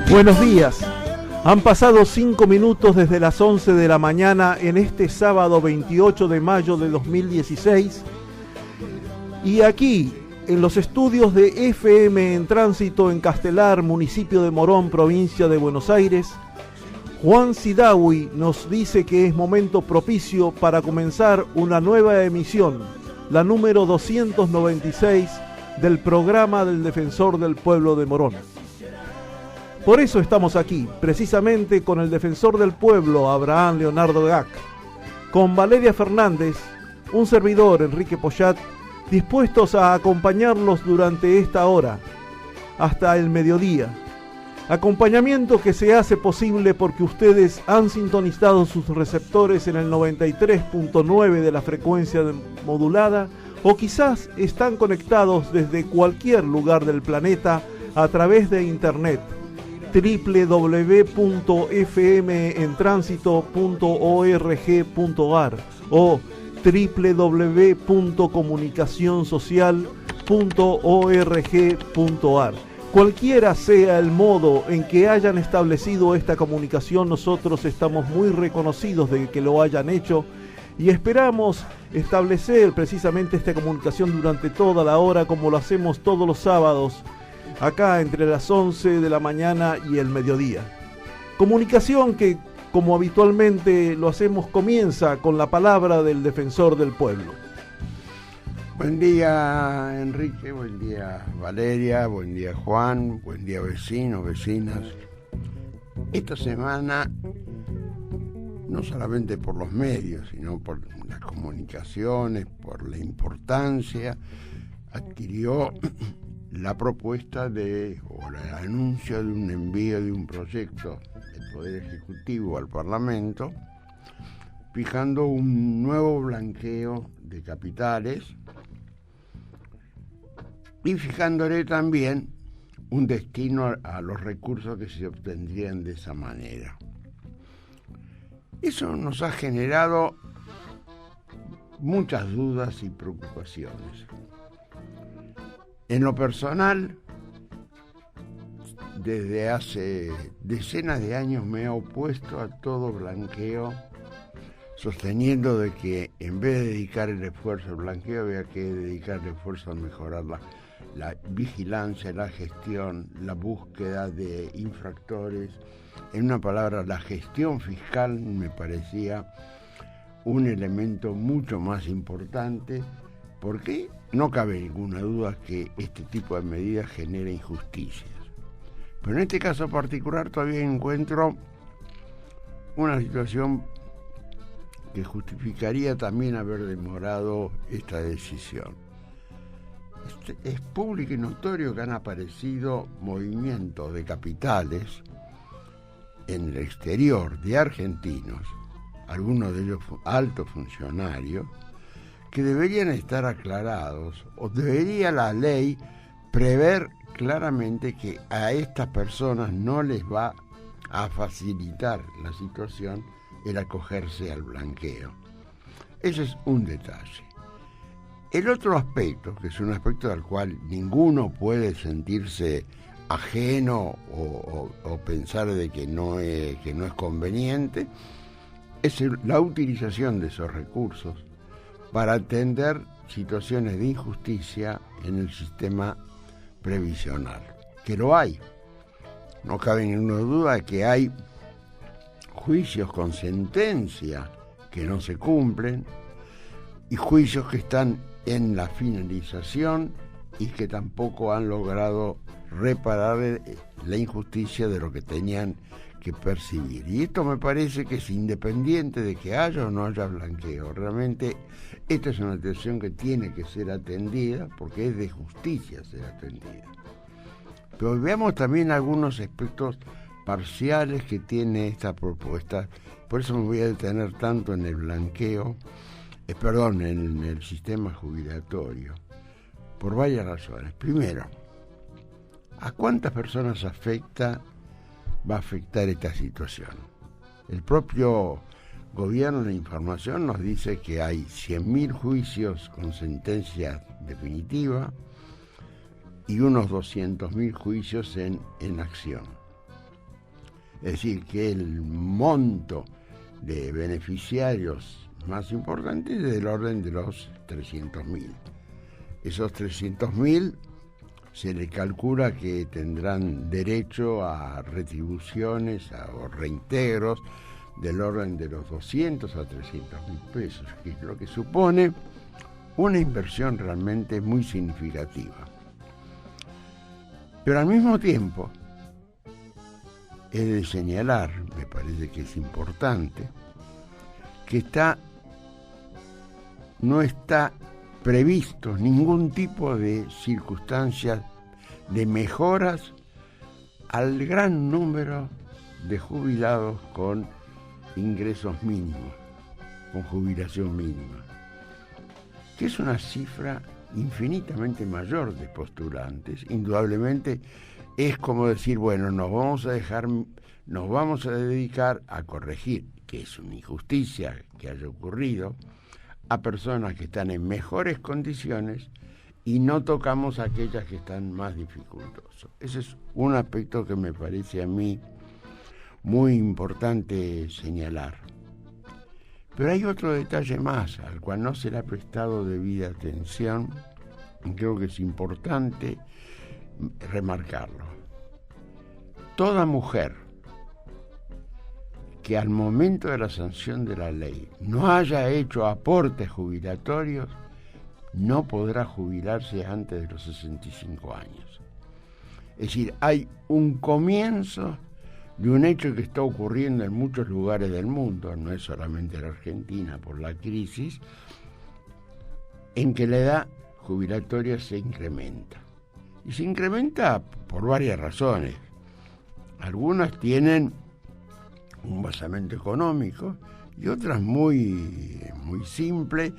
Buenos días. Han pasado 5 minutos desde las 11 de la mañana en este sábado 28 de mayo de 2016. Y aquí, en los estudios de FM en Tránsito en Castelar, municipio de Morón, provincia de Buenos Aires, Juan Sidawi nos dice que es momento propicio para comenzar una nueva emisión, la número 296 del programa del Defensor del Pueblo de Morón. Por eso estamos aquí, precisamente con el Defensor del Pueblo, Abraham Leonardo Gac, con Valeria Fernández, un servidor, Enrique Poyat, dispuestos a acompañarlos durante esta hora, hasta el mediodía. Acompañamiento que se hace posible porque ustedes han sintonizado sus receptores en el 93.9 de la frecuencia modulada, o quizás están conectados desde cualquier lugar del planeta a través de internet, www.fmentransito.org.ar o www.comunicacionsocial.org.ar. Cualquiera sea el modo en que hayan establecido esta comunicación, nosotros estamos muy reconocidos de que lo hayan hecho y esperamos establecer precisamente esta comunicación durante toda la hora, como lo hacemos todos los sábados, acá entre las 11 de la mañana y el mediodía. Comunicación que, como habitualmente lo hacemos, comienza con la palabra del Defensor del Pueblo. Buen día, Enrique, buen día, Valeria, buen día, Juan, buen día, vecinos, vecinas. Esta semana, no solamente por los medios, sino por las comunicaciones, por la importancia, adquirió la propuesta o el anuncio de un envío de un proyecto del Poder Ejecutivo al Parlamento, fijando un nuevo blanqueo de capitales y fijándole también un destino a los recursos que se obtendrían de esa manera. Eso nos ha generado muchas dudas y preocupaciones. En lo personal, desde hace decenas de años me he opuesto a todo blanqueo, sosteniendo de que en vez de dedicar el esfuerzo al blanqueo había que dedicar el esfuerzo a mejorar la vigilancia, la gestión, la búsqueda de infractores. En una palabra, la gestión fiscal me parecía un elemento mucho más importante, porque no cabe ninguna duda que este tipo de medidas genera injusticias. Pero en este caso particular todavía encuentro una situación que justificaría también haber demorado esta decisión. Es público y notorio que han aparecido movimientos de capitales en el exterior de argentinos, algunos de ellos altos funcionarios, que deberían estar aclarados, o debería la ley prever claramente que a estas personas no les va a facilitar la situación el acogerse al blanqueo. Ese es un detalle. El otro aspecto, que es un aspecto al cual ninguno puede sentirse ajeno o pensar de que no es conveniente, es la utilización de esos recursos para atender situaciones de injusticia en el sistema previsional, que lo hay. No cabe ninguna duda de que hay juicios con sentencia que no se cumplen y juicios que están en la finalización y que tampoco han logrado reparar la injusticia de lo que tenían que percibir. Y esto me parece que es independiente de que haya o no haya blanqueo. Realmente esta es una situación que tiene que ser atendida porque es de justicia ser atendida. Pero veamos también algunos aspectos parciales que tiene esta propuesta. Por eso me voy a detener tanto en el blanqueo, en el sistema jubilatorio, por varias razones. Primero, ¿a cuántas personas va a afectar esta situación? El propio gobierno de información nos dice que hay 100.000 juicios con sentencia definitiva y unos 200.000 juicios en acción. Es decir, que el monto de beneficiarios más importante es del orden de los 300.000. Esos 300.000 se le calcula que tendrán derecho a retribuciones o reintegros del orden de los 200 a 300.000 pesos, que es lo que supone una inversión realmente muy significativa. Pero al mismo tiempo, he de señalar, me parece que es importante, que no está previsto ningún tipo de circunstancias de mejoras al gran número de jubilados con ingresos mínimos, con jubilación mínima, que es una cifra infinitamente mayor de postulantes. Indudablemente es como decir, bueno, nos vamos a dedicar a corregir, que es una injusticia que haya ocurrido, a personas que están en mejores condiciones y no tocamos a aquellas que están más dificultosas. Ese es un aspecto que me parece a mí muy importante señalar. Pero hay otro detalle más, al cual no se le ha prestado debida atención, y creo que es importante remarcarlo. Toda mujer que al momento de la sanción de la ley no haya hecho aportes jubilatorios, no podrá jubilarse antes de los 65 años. Es decir, hay un comienzo de un hecho que está ocurriendo en muchos lugares del mundo, no es solamente en la Argentina por la crisis, en que la edad jubilatoria se incrementa. Y se incrementa por varias razones. Algunas tienen un basamento económico y otras muy simple,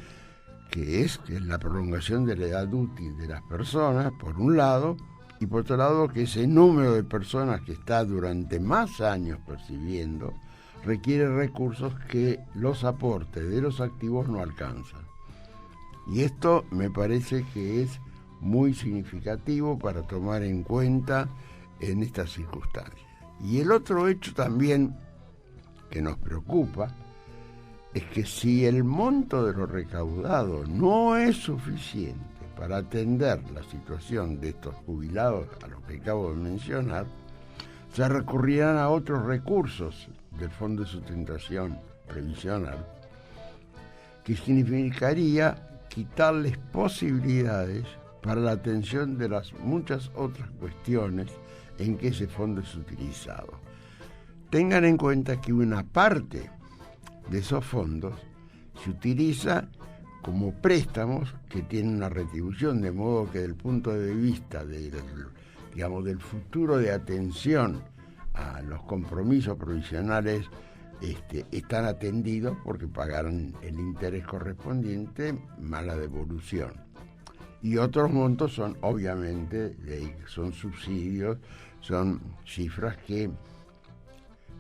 que es la prolongación de la edad útil de las personas, por un lado, y por otro lado que ese número de personas que está durante más años percibiendo requiere recursos que los aportes de los activos no alcanzan. Y esto me parece que es muy significativo para tomar en cuenta en estas circunstancias. Y el otro hecho también que nos preocupa es que si el monto de lo recaudado no es suficiente para atender la situación de estos jubilados a los que acabo de mencionar, se recurrirán a otros recursos del Fondo de Sustentación Previsional, que significaría quitarles posibilidades para la atención de las muchas otras cuestiones en que ese fondo es utilizado. Tengan en cuenta que una parte de esos fondos se utiliza como préstamos que tienen una retribución, de modo que desde el punto de vista del futuro de atención a los compromisos provisionales están atendidos porque pagarán el interés correspondiente más la devolución. Y otros montos son, obviamente, son subsidios, son cifras que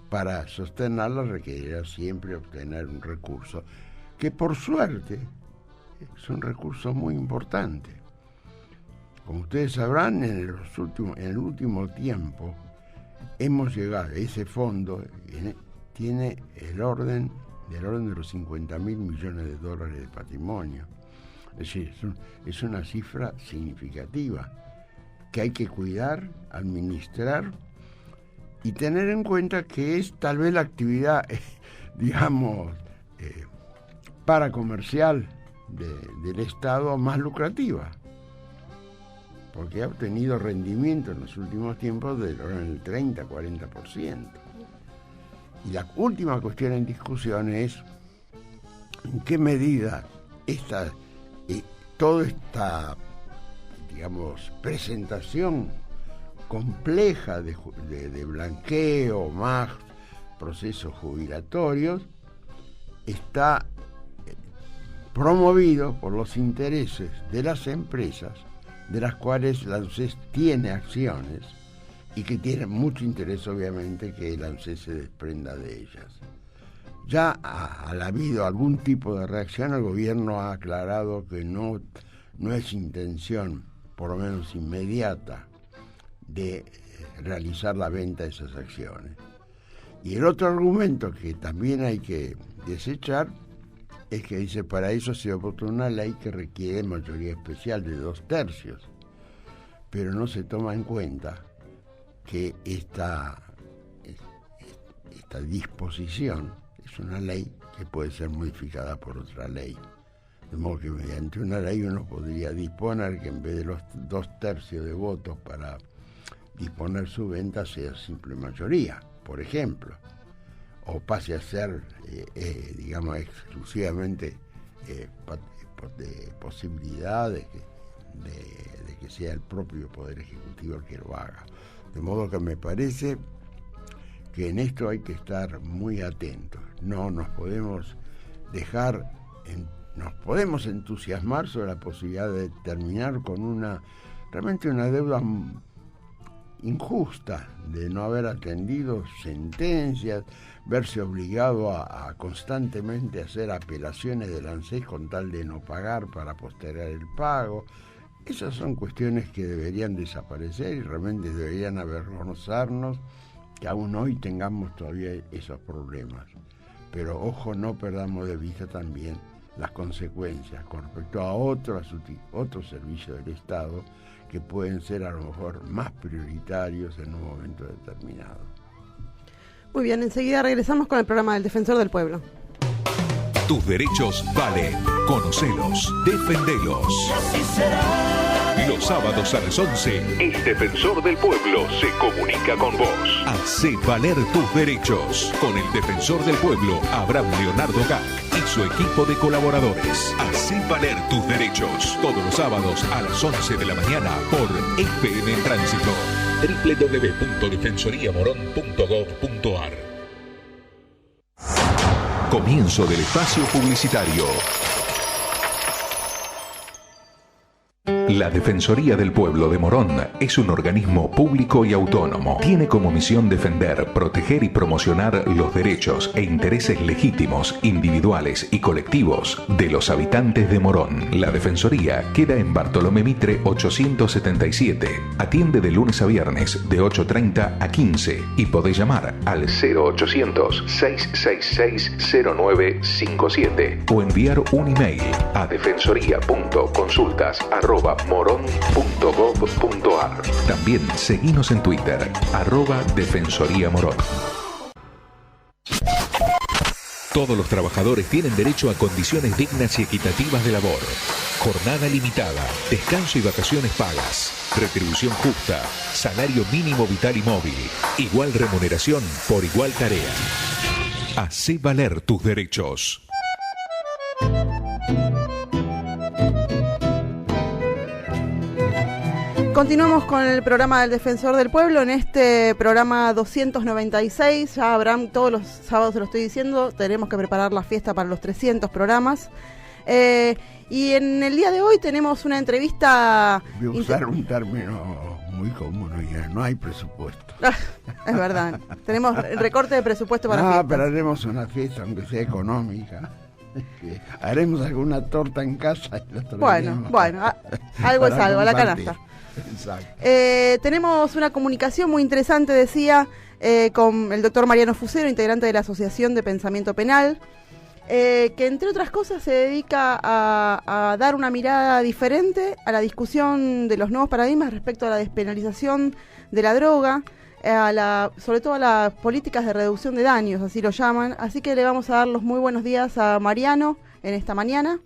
para sostenerlas requerirá siempre obtener un recurso, que por suerte es un recurso muy importante. Como ustedes sabrán, en el último tiempo hemos llegado, ese fondo tiene del orden de los 50.000 millones de dólares de patrimonio. Es decir, es una cifra significativa que hay que cuidar, administrar y tener en cuenta que es tal vez la actividad, paracomercial del Estado más lucrativa, porque ha obtenido rendimiento en los últimos tiempos del orden del 30-40%. Y la última cuestión en discusión es en qué medida toda esta presentación compleja de blanqueo más procesos jubilatorios está promovido por los intereses de las empresas, de las cuales la ANSES tiene acciones y que tienen mucho interés, obviamente, que la ANSES se desprenda de ellas. Ya ha habido algún tipo de reacción, el gobierno ha aclarado que no es intención, por lo menos inmediata, de realizar la venta de esas acciones. Y el otro argumento que también hay que desechar es que dice, para eso se votó una ley que requiere mayoría especial de 2/3, pero no se toma en cuenta que esta disposición es una ley que puede ser modificada por otra ley. De modo que mediante una ley uno podría disponer que en vez de los 2/3 de votos para disponer su venta sea simple mayoría, por ejemplo, o pase a ser, digamos, exclusivamente de posibilidad de que sea el propio Poder Ejecutivo el que lo haga. De modo que me parece que en esto hay que estar muy atentos. No nos podemos nos podemos entusiasmar sobre la posibilidad de terminar con realmente una deuda injusta, de no haber atendido sentencias, verse obligado a constantemente hacer apelaciones del ANSES con tal de no pagar para postergar el pago. Esas son cuestiones que deberían desaparecer y realmente deberían avergonzarnos que aún hoy tengamos todavía esos problemas. Pero ojo, no perdamos de vista también las consecuencias con respecto a otros servicios del Estado que pueden ser a lo mejor más prioritarios en un momento determinado. Muy bien, enseguida regresamos con el programa del Defensor del Pueblo. Tus derechos valen. Conocelos, defendelos. Y así será. Los sábados a las 11, el Defensor del Pueblo se comunica con vos. Hacé valer tus derechos. Con el Defensor del Pueblo, Abraham Leonardo Gac y su equipo de colaboradores. Hacé valer tus derechos. Todos los sábados a las 11 de la mañana por FM en Tránsito. www.defensoriamorón.gov.ar. Comienzo del espacio publicitario. La Defensoría del Pueblo de Morón es un organismo público y autónomo. Tiene como misión defender, proteger y promocionar los derechos e intereses legítimos, individuales y colectivos de los habitantes de Morón. La Defensoría queda en Bartolomé Mitre 877. Atiende de lunes a viernes de 8:30 a 15 y podés llamar al 0800-666-0957 o enviar un email a defensoría.consultas@morón.gov.ar. También seguinos en Twitter, @defensoríamorón. Todos los trabajadores tienen derecho a condiciones dignas y equitativas de labor. Jornada limitada, descanso y vacaciones pagas, retribución justa, salario mínimo vital y móvil, igual remuneración por igual tarea. Hacé valer tus derechos. Continuamos con el programa del Defensor del Pueblo, en este programa 296, ya Abraham, todos los sábados se lo estoy diciendo, tenemos que preparar la fiesta para los 300 programas. Y en el día de hoy tenemos una entrevista... Voy a usar un término muy común, no hay presupuesto. Es verdad, tenemos recorte de presupuesto para fiestas. Pero haremos una fiesta, aunque sea económica. Haremos alguna torta en casa y la traeremos. Bueno, algo es algo, a la canasta. Exacto. Tenemos una comunicación muy interesante, decía, con el doctor Mariano Fusero, integrante de la Asociación de Pensamiento Penal, que entre otras cosas se dedica a dar una mirada diferente a la discusión de los nuevos paradigmas respecto a la despenalización de la droga, sobre todo a las políticas de reducción de daños, así lo llaman. Así que le vamos a dar los muy buenos días a Mariano en esta mañana.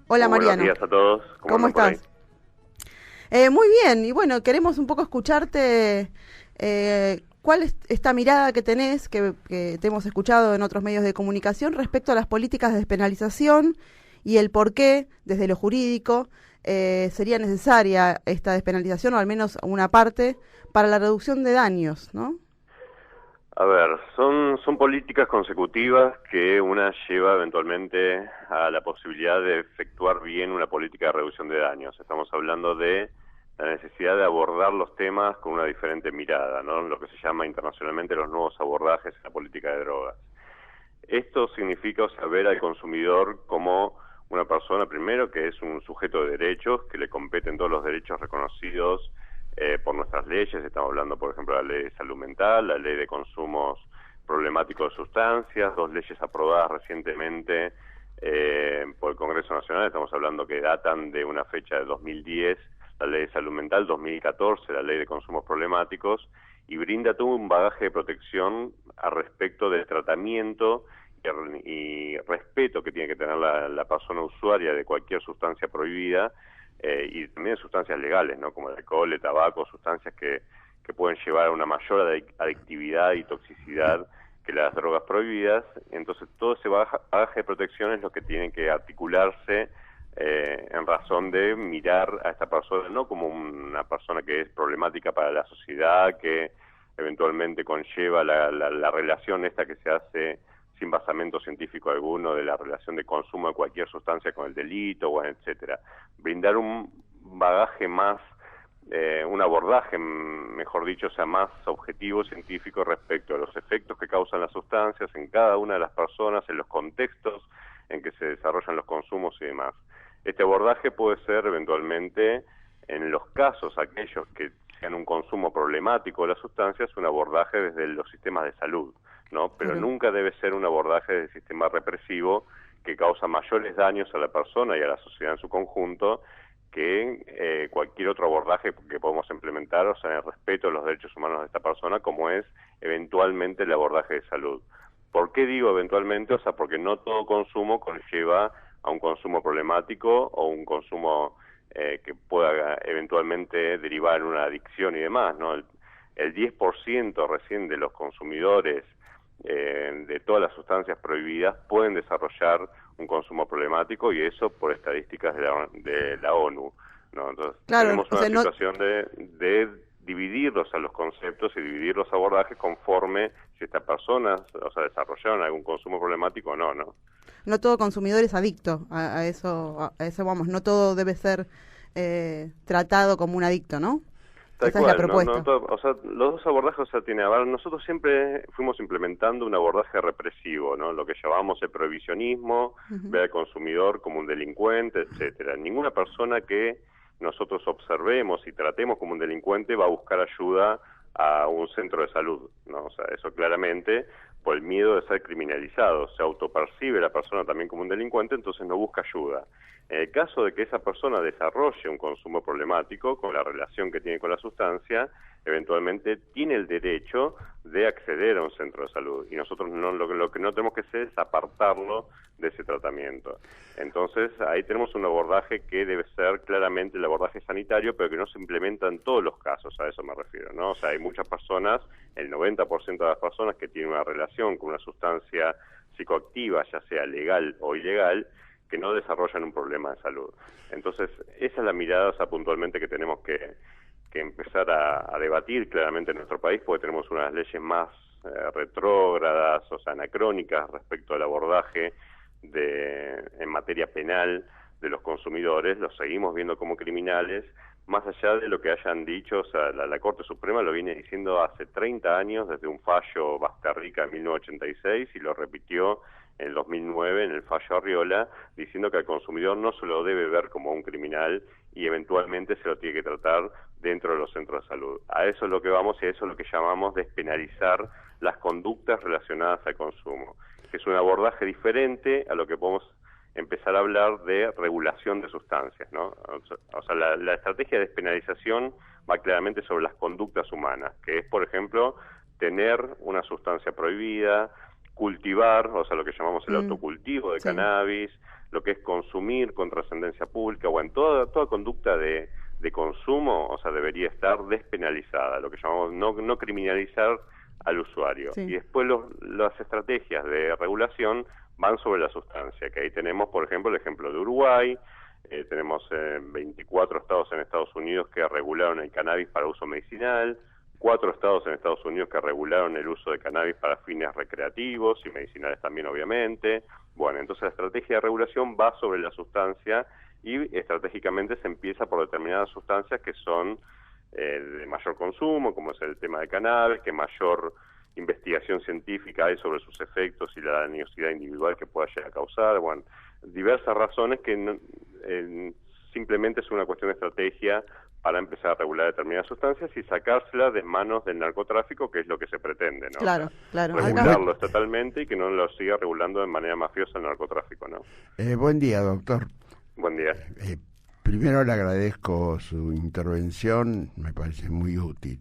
Hola, Mariano. Buenos días a todos. ¿Cómo estás? Muy bien, y bueno, queremos un poco escucharte cuál es esta mirada que tenés, que te hemos escuchado en otros medios de comunicación, respecto a las políticas de despenalización y el por qué, desde lo jurídico, sería necesaria esta despenalización, o al menos una parte, para la reducción de daños, ¿no? A ver, son políticas consecutivas que una lleva eventualmente a la posibilidad de efectuar bien una política de reducción de daños. Estamos hablando de la necesidad de abordar los temas con una diferente mirada, ¿no? Lo que se llama internacionalmente los nuevos abordajes en la política de drogas. Esto significa ver al consumidor como una persona, primero, que es un sujeto de derechos, que le competen todos los derechos reconocidos por nuestras leyes. Estamos hablando, por ejemplo, de la ley de salud mental, la ley de consumos problemático de sustancias, 2 leyes aprobadas recientemente por el Congreso Nacional, estamos hablando que datan de una fecha de 2010, la Ley de Salud Mental, 2014, la Ley de Consumos Problemáticos, y brinda todo un bagaje de protección al respecto del tratamiento y respeto que tiene que tener la persona usuaria de cualquier sustancia prohibida, y también de sustancias legales, ¿no? Como el alcohol, el tabaco, sustancias que pueden llevar a una mayor adictividad y toxicidad que las drogas prohibidas. Entonces todo ese bagaje de protección es lo que tiene que articularse en razón de mirar a esta persona no como una persona que es problemática para la sociedad, que eventualmente conlleva la relación esta que se hace sin basamento científico alguno de la relación de consumo de cualquier sustancia con el delito, bueno, etcétera. Brindar un bagaje más, un abordaje, mejor dicho, o sea, más objetivo, científico respecto a los efectos que causan las sustancias en cada una de las personas, en los contextos en que se desarrollan los consumos y demás. Este abordaje puede ser eventualmente, en los casos aquellos que sean un consumo problemático de las sustancias, un abordaje desde los sistemas de salud, ¿no? Pero nunca debe ser un abordaje del sistema represivo que causa mayores daños a la persona y a la sociedad en su conjunto que cualquier otro abordaje que podemos implementar, o sea, en el respeto a los derechos humanos de esta persona, como es eventualmente el abordaje de salud. ¿Por qué digo eventualmente? O sea, porque no todo consumo conlleva a un consumo problemático o un consumo que pueda eventualmente derivar en una adicción y demás, ¿no? El 10% recién de los consumidores de todas las sustancias prohibidas pueden desarrollar un consumo problemático, y eso por estadísticas de la ONU, ¿no? Entonces tenemos una situación de dividirlos a los conceptos y dividir los abordajes conforme si estas personas, o sea, desarrollaron algún consumo problemático o no, ¿no? No todo consumidor es adicto a eso vamos, no todo debe ser tratado como un adicto, ¿no? Esa es la propuesta. O sea, los dos abordajes, o sea, nosotros siempre fuimos implementando un abordaje represivo, ¿no? Lo que llamamos el prohibicionismo, ver al consumidor como un delincuente, etcétera. Ninguna persona que nosotros observemos y tratemos como un delincuente va a buscar ayuda a un centro de salud, ¿no? O sea, eso claramente por el miedo de ser criminalizado. Se autopercibe la persona también como un delincuente, entonces no busca ayuda. En el caso de que esa persona desarrolle un consumo problemático con la relación que tiene con la sustancia, eventualmente tiene el derecho de acceder a un centro de salud. Y nosotros lo que no tenemos que hacer es apartarlo de ese tratamiento. Entonces, ahí tenemos un abordaje que debe ser claramente el abordaje sanitario, pero que no se implementa en todos los casos, a eso me refiero, ¿no? O sea, hay muchas personas, el 90% de las personas que tienen una relación con una sustancia psicoactiva, ya sea legal o ilegal, que no desarrollan un problema de salud. Entonces, esa es la mirada, o sea, puntualmente que tenemos que empezar a debatir claramente en nuestro país, porque tenemos unas leyes más retrógradas, o sea, anacrónicas respecto al abordaje en materia penal de los consumidores. Los seguimos viendo como criminales, más allá de lo que hayan dicho. O sea, la Corte Suprema lo viene diciendo hace 30 años, desde un fallo Basterrica en 1986, y lo repitió en el 2009 en el fallo Arriola, diciendo que al consumidor no se lo debe ver como un criminal y eventualmente se lo tiene que tratar dentro de los centros de salud. A eso es lo que vamos, y a eso es lo que llamamos despenalizar las conductas relacionadas al consumo, que es un abordaje diferente a lo que podemos empezar a hablar de regulación de sustancias, ¿no? O sea, la estrategia de despenalización va claramente sobre las conductas humanas, que es, por ejemplo, tener una sustancia prohibida, cultivar, o sea, lo que llamamos el autocultivo de cannabis, lo que es consumir con trascendencia pública, bueno, toda conducta de consumo, o sea, debería estar despenalizada, lo que llamamos no criminalizar al usuario. Y después las estrategias de regulación van sobre la sustancia, que ahí tenemos, por ejemplo, el ejemplo de Uruguay. Tenemos 24 estados en Estados Unidos que regularon el cannabis para uso medicinal, 4 estados en Estados Unidos que regularon el uso de cannabis para fines recreativos y medicinales también, obviamente. Bueno, entonces la estrategia de regulación va sobre la sustancia, y estratégicamente se empieza por determinadas sustancias que son de mayor consumo, como es el tema de cannabis, que mayor investigación científica hay sobre sus efectos y la dañosidad individual que pueda llegar a causar. Bueno, diversas razones que simplemente es una cuestión de estrategia para empezar a regular determinadas sustancias y sacárselas de manos del narcotráfico, que es lo que se pretende, ¿no? Claro, claro. Regularlos totalmente y que no lo siga regulando de manera mafiosa el narcotráfico, ¿no? Buen día, doctor. Buen día. Primero le agradezco su intervención, me parece muy útil.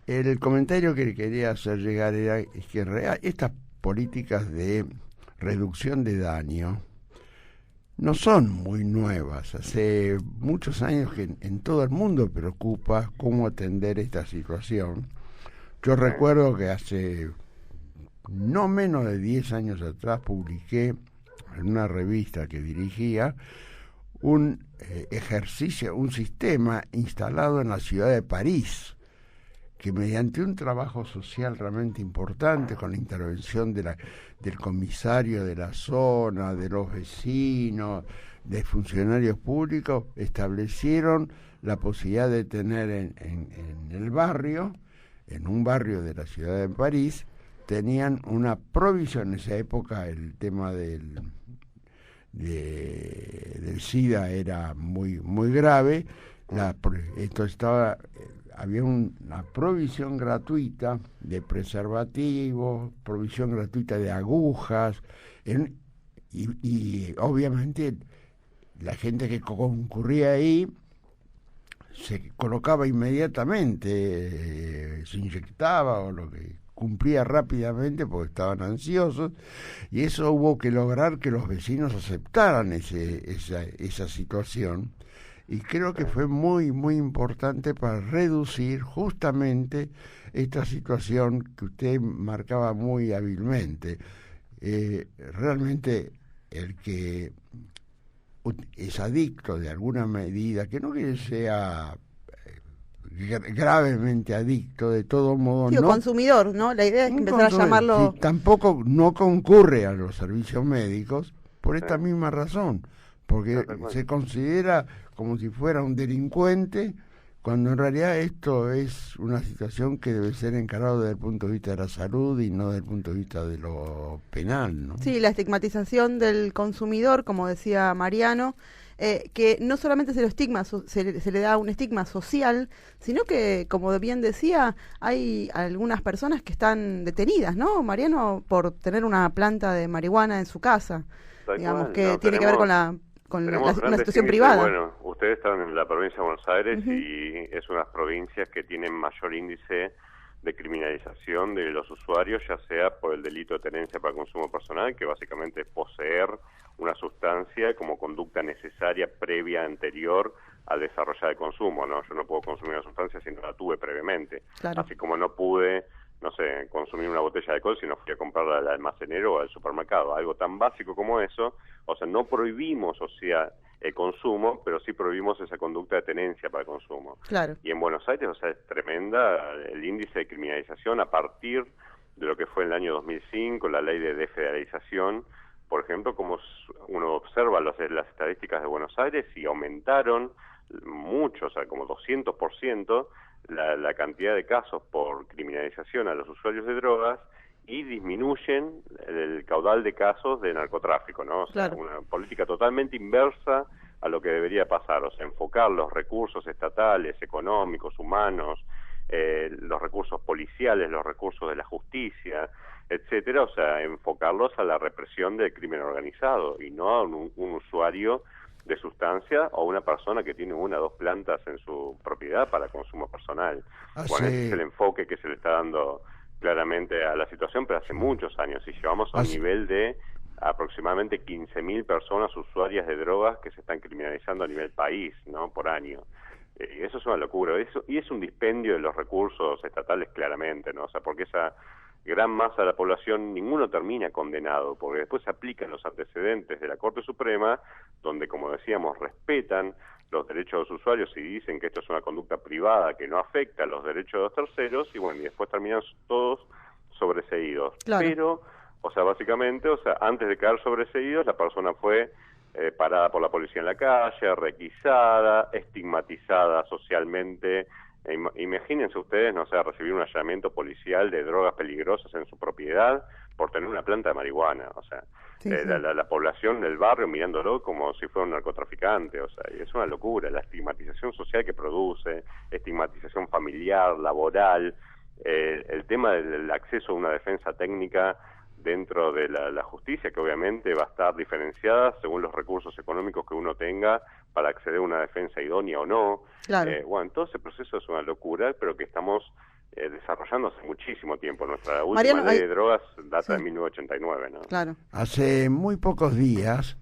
El comentario que le quería hacer llegar era que estas políticas de reducción de daño no son muy nuevas. Hace muchos años que en todo el mundo preocupa cómo atender esta situación. Yo recuerdo que hace no menos de 10 años atrás publiqué en una revista que dirigía un ejercicio, un sistema instalado en la ciudad de París, que mediante un trabajo social realmente importante, con la intervención del comisario de la zona, de los vecinos, de funcionarios públicos, establecieron la posibilidad de tener en el barrio, en un barrio de la ciudad de París, tenían una provisión. En esa época el tema del SIDA era muy grave. Entonces había una provisión gratuita de preservativos, provisión gratuita de agujas, y obviamente la gente que concurría ahí se colocaba inmediatamente, se inyectaba o lo que cumplía rápidamente porque estaban ansiosos, y eso hubo que lograr que los vecinos aceptaran esa situación. Y creo que fue muy importante para reducir justamente esta situación que usted marcaba muy hábilmente. Realmente el que es adicto de alguna medida, que no que sea gravemente adicto, de todo modo, sí, no consumidor, ¿no? La idea es empezar a llamarlo... Sí, tampoco no concurre a los servicios médicos por esta misma razón, porque se considera como si fuera un delincuente, cuando en realidad esto es una situación que debe ser encarado desde el punto de vista de la salud y no desde el punto de vista de lo penal, ¿no? Sí, la estigmatización del consumidor, como decía Mariano, que no solamente se le da un estigma social, sino que, como bien decía, hay algunas personas que están detenidas, ¿no, Mariano, por tener una planta de marihuana en su casa, digamos, que tiene que ver con una situación privada. Bueno, ustedes están en la provincia de Buenos Aires y es una de las provincias que tienen mayor índice de criminalización de los usuarios, ya sea por el delito de tenencia para consumo personal, que básicamente es poseer una sustancia como conducta necesaria previa, anterior al desarrollar el consumo, ¿no? Yo no puedo consumir una sustancia si no la tuve previamente. Claro. Así como no pude, no sé, consumir una botella de alcohol si no fui a comprarla al almacenero o al supermercado. Algo tan básico como eso, o sea, no prohibimos, o sea, el consumo, pero sí prohibimos esa conducta de tenencia para el consumo. Claro. Y en Buenos Aires, o sea, es tremenda el índice de criminalización a partir de lo que fue en el año 2005, la ley de desfederalización, por ejemplo, como uno observa las estadísticas de Buenos Aires y aumentaron mucho, o sea, como 200%, la cantidad de casos por criminalización a los usuarios de drogas, y disminuyen el caudal de casos de narcotráfico, ¿no? O sea, claro, una política totalmente inversa a lo que debería pasar, o sea, enfocar los recursos estatales, económicos, humanos, los recursos policiales, los recursos de la justicia, etcétera, o sea, enfocarlos a la represión del crimen organizado y no a un usuario de sustancia o una persona que tiene una o dos plantas en su propiedad para consumo personal. Bueno, ese es el enfoque que se le está dando claramente a la situación, pero hace muchos años, y llevamos a un nivel de aproximadamente 15.000 personas usuarias de drogas que se están criminalizando a nivel país, ¿no?, por año. Y eso es una locura, y es un dispendio de los recursos estatales claramente, ¿no? O sea, porque esa gran masa de la población, ninguno termina condenado, porque después se aplican los antecedentes de la Corte Suprema, donde, como decíamos, respetan los derechos de los usuarios y dicen que esto es una conducta privada que no afecta a los derechos de los terceros, y bueno, y después terminan todos sobreseídos. Claro. Pero, o sea, básicamente, o sea, antes de quedar sobreseídos, la persona fue parada por la policía en la calle, requisada, estigmatizada socialmente Imagínense ustedes, no sé, recibir un allanamiento policial de drogas peligrosas en su propiedad por tener una planta de marihuana, o sea, Sí, sí. la población del barrio mirándolo como si fuera un narcotraficante, o sea, y es una locura, la estigmatización social que produce, estigmatización familiar, laboral, el tema del acceso a una defensa técnica dentro de la justicia, que obviamente va a estar diferenciada según los recursos económicos que uno tenga para acceder a una defensa idónea o no. Claro. Bueno, todo ese proceso es una locura, pero que estamos desarrollando hace muchísimo tiempo. Nuestra última Mariano, ley de drogas data sí. de 1989, ¿no? Claro. Hace muy pocos días,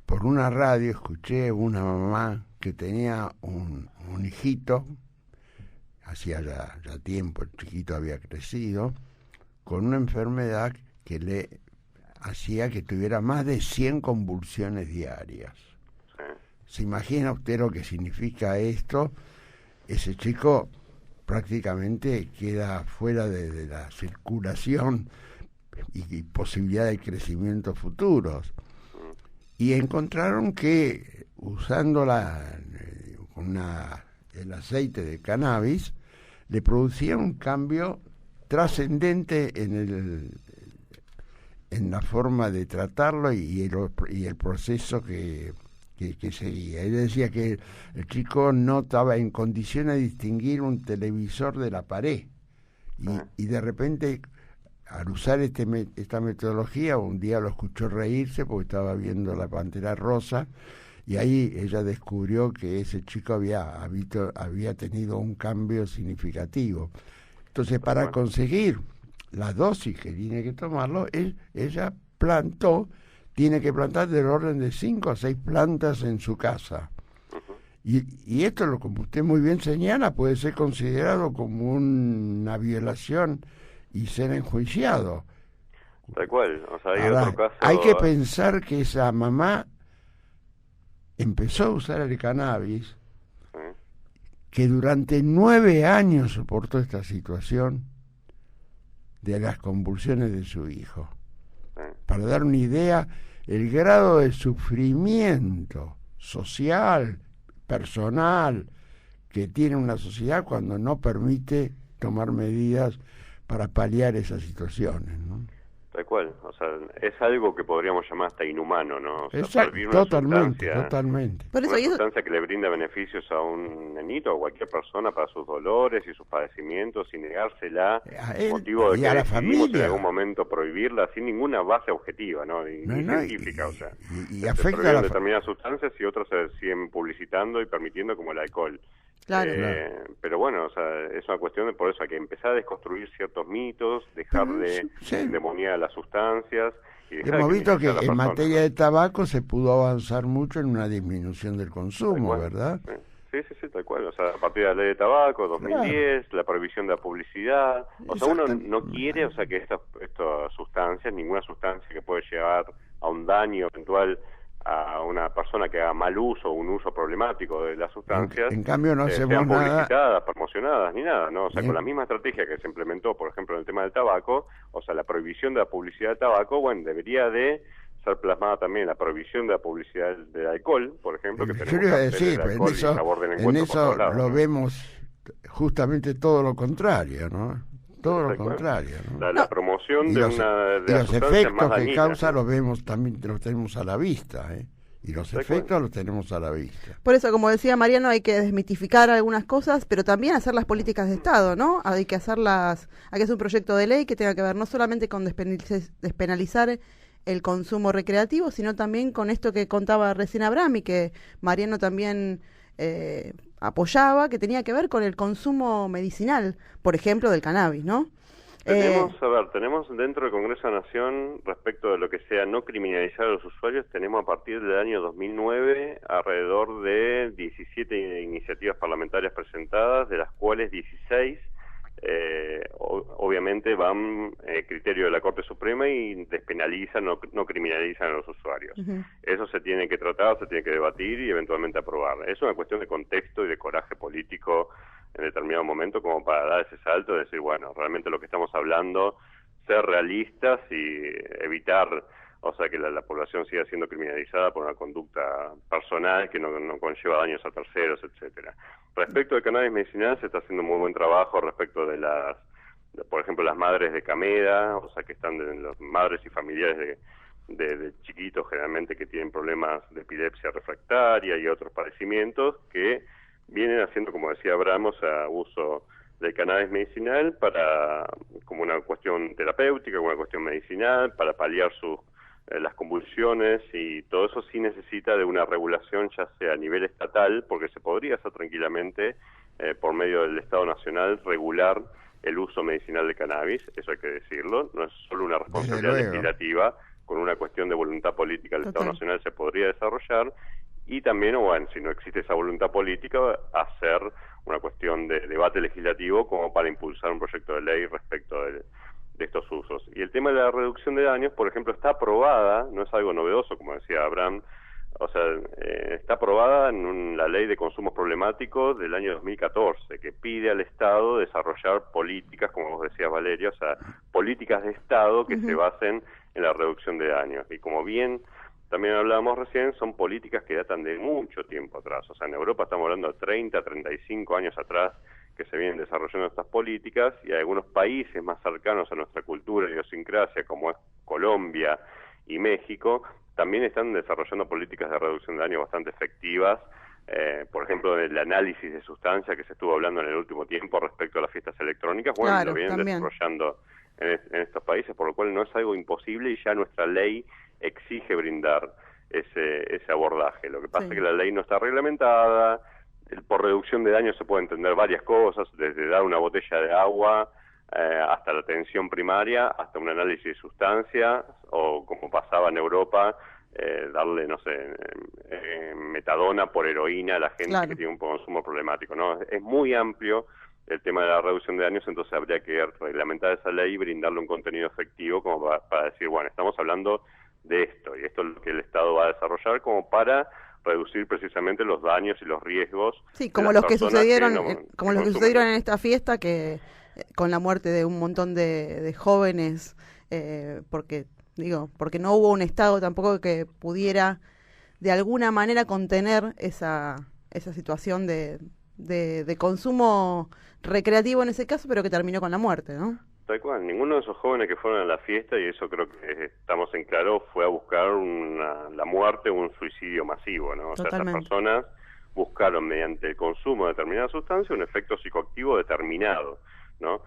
por una radio, escuché una mamá que tenía un hijito, hacía ya tiempo, el chiquito había crecido, con una enfermedad que le hacía que tuviera más de 100 convulsiones diarias. Sí. ¿Se imagina usted lo que significa esto? Ese chico prácticamente queda fuera de la circulación y posibilidad de crecimiento futuros. Y encontraron que usando el aceite de cannabis le producía un cambio trascendente en la forma de tratarlo y el proceso que seguía. Él decía que el chico no estaba en condiciones de distinguir un televisor de la pared y de repente al usar esta metodología un día lo escuchó reírse porque estaba viendo La Pantera Rosa y ahí ella descubrió que ese chico había tenido un cambio significativo. Entonces, para conseguir la dosis que tiene que tomarlo, ella tiene que plantar del orden de 5 a 6 plantas en su casa. Y esto, como usted muy bien señala, puede ser considerado como una violación y ser enjuiciado. Tal cual, o sea, hay Ahora, otro caso... hay que pensar que esa mamá empezó a usar el cannabis, que durante 9 años soportó esta situación de las convulsiones de su hijo. Para dar una idea, el grado de sufrimiento social, personal, que tiene una sociedad cuando no permite tomar medidas para paliar esas situaciones, ¿no? Tal cual, o sea, es algo que podríamos llamar hasta inhumano, ¿no? O sea, Exacto, prohibir una totalmente. Por eso, una y eso- sustancia que le brinda beneficios a un nenito o a cualquier persona para sus dolores y sus padecimientos y negársela, A él motivo de y que a la decidimos en familia. algún momento prohibirla sin ninguna base objetiva, ¿no? Ni científica, o sea. y Se afecta a prohíben la determinadas sustancias y otros se siguen publicitando y permitiendo como el alcohol. Claro. Pero bueno, o sea, es una cuestión de por eso hay que empezar a desconstruir ciertos mitos, dejar de demoniar las sustancias y dejar Hemos de visto que criminalizar a la en persona, materia ¿no? de tabaco se pudo avanzar mucho en una disminución del Tal consumo, cual. ¿verdad? Sí, tal cual. O sea, a partir de la ley de tabaco, 2010, la prohibición de la publicidad. O sea, uno no quiere, o sea, que estas sustancias, ninguna sustancia que puede llevar a un daño eventual a una persona que haga mal uso o un uso problemático de las sustancias, En cambio no hacemos sean nada. publicitadas, promocionadas, ni nada, ¿no? O sea, Bien. con la misma estrategia que se implementó, por ejemplo, en el tema del tabaco, o sea, la prohibición de la publicidad del tabaco, bueno, debería de ser plasmada también la prohibición de la publicidad del alcohol, por ejemplo, que Yo tenemos le iba a carteles decir, de pero alcohol y sabor del en encuentro por eso todos lados, lo ¿no? vemos justamente todo lo tenemos ¿no? Todo lo Tal cual. contrario, ¿no? La promoción Y de los, una de y las los sustancias efectos más que dañinas, causa ¿no? los vemos también, los tenemos a la vista, ¿eh? Y los Tal efectos cual. los tenemos a la vista. Por eso, como decía Mariano, hay que desmitificar algunas cosas, pero también hacer las políticas de Estado, ¿no? Hay que hacer un proyecto de ley que tenga que ver no solamente con despenalizar el consumo recreativo, sino también con esto que contaba recién Abraham y que Mariano también apoyaba, que tenía que ver con el consumo medicinal, por ejemplo, del cannabis, ¿no? Tenemos dentro del Congreso de la Nación, respecto de lo que sea no criminalizar a los usuarios, tenemos a partir del año 2009 alrededor de 17 iniciativas parlamentarias presentadas, de las cuales 16 obviamente van criterio de la Corte Suprema y despenalizan, no criminalizan a los usuarios. Eso se tiene que tratar, se tiene que debatir y eventualmente aprobar. Es una cuestión de contexto y de coraje político en determinado momento como para dar ese salto de decir, bueno, realmente lo que estamos hablando, ser realistas y evitar o sea que la población siga siendo criminalizada por una conducta personal que no conlleva daños a terceros, etcétera. Respecto del cannabis medicinal, se está haciendo muy buen trabajo respecto de por ejemplo, las madres de Cameda, o sea que están las madres y familiares de chiquitos generalmente que tienen problemas de epilepsia refractaria y otros padecimientos que vienen haciendo, como decía Abraham, o sea, uso del cannabis medicinal como una cuestión terapéutica, como una cuestión medicinal, para paliar las convulsiones, y todo eso sí necesita de una regulación, ya sea a nivel estatal, porque se podría hacer tranquilamente por medio del Estado Nacional regular el uso medicinal de cannabis, eso hay que decirlo, no es solo una responsabilidad legislativa, con una cuestión de voluntad política del Estado Nacional se podría desarrollar, y también, bueno, si no existe esa voluntad política, hacer una cuestión de debate legislativo como para impulsar un proyecto de ley respecto de estos usos. Y el tema de la reducción de daños, por ejemplo, está aprobada, no es algo novedoso, como decía Abraham, o sea, está aprobada en la ley de consumos problemáticos del año 2014, que pide al Estado desarrollar políticas, como vos decías, Valeria, o sea, políticas de Estado que se basen en la reducción de daños. Y como bien también hablábamos recién, son políticas que datan de mucho tiempo atrás. O sea, en Europa estamos hablando de 30, 35 años atrás que se vienen desarrollando estas políticas, y hay algunos países más cercanos a nuestra cultura y idiosincrasia, como es Colombia y México, también están desarrollando políticas de reducción de daño bastante efectivas. Por ejemplo, el análisis de sustancias que se estuvo hablando en el último tiempo respecto a las fiestas electrónicas, bueno, claro, lo vienen también desarrollando en estos países, por lo cual no es algo imposible, y ya nuestra ley exige brindar ese abordaje. Lo que pasa es que la ley no está reglamentada. Por reducción de daño se puede entender varias cosas, desde dar una botella de agua hasta la atención primaria, hasta un análisis de sustancias, o como pasaba en Europa, darle, no sé, metadona por heroína a la gente que tiene un consumo problemático, ¿no? Es muy amplio el tema de la reducción de daños, entonces habría que reglamentar esa ley y brindarle un contenido efectivo como para decir, bueno, estamos hablando de esto, y esto es lo que el Estado va a desarrollar como para reducir precisamente los daños y los riesgos. Sí, como los que sucedieron, en esta fiesta, que con la muerte de un montón de jóvenes, porque no hubo un Estado tampoco que pudiera de alguna manera contener esa situación de consumo recreativo en ese caso, pero que terminó con la muerte, ¿no? Tal cual, ninguno de esos jóvenes que fueron a la fiesta, y eso creo que estamos en claro, fue a buscar la muerte o un suicidio masivo, ¿no? O sea, esas personas buscaron mediante el consumo de determinada sustancia un efecto psicoactivo determinado, ¿no?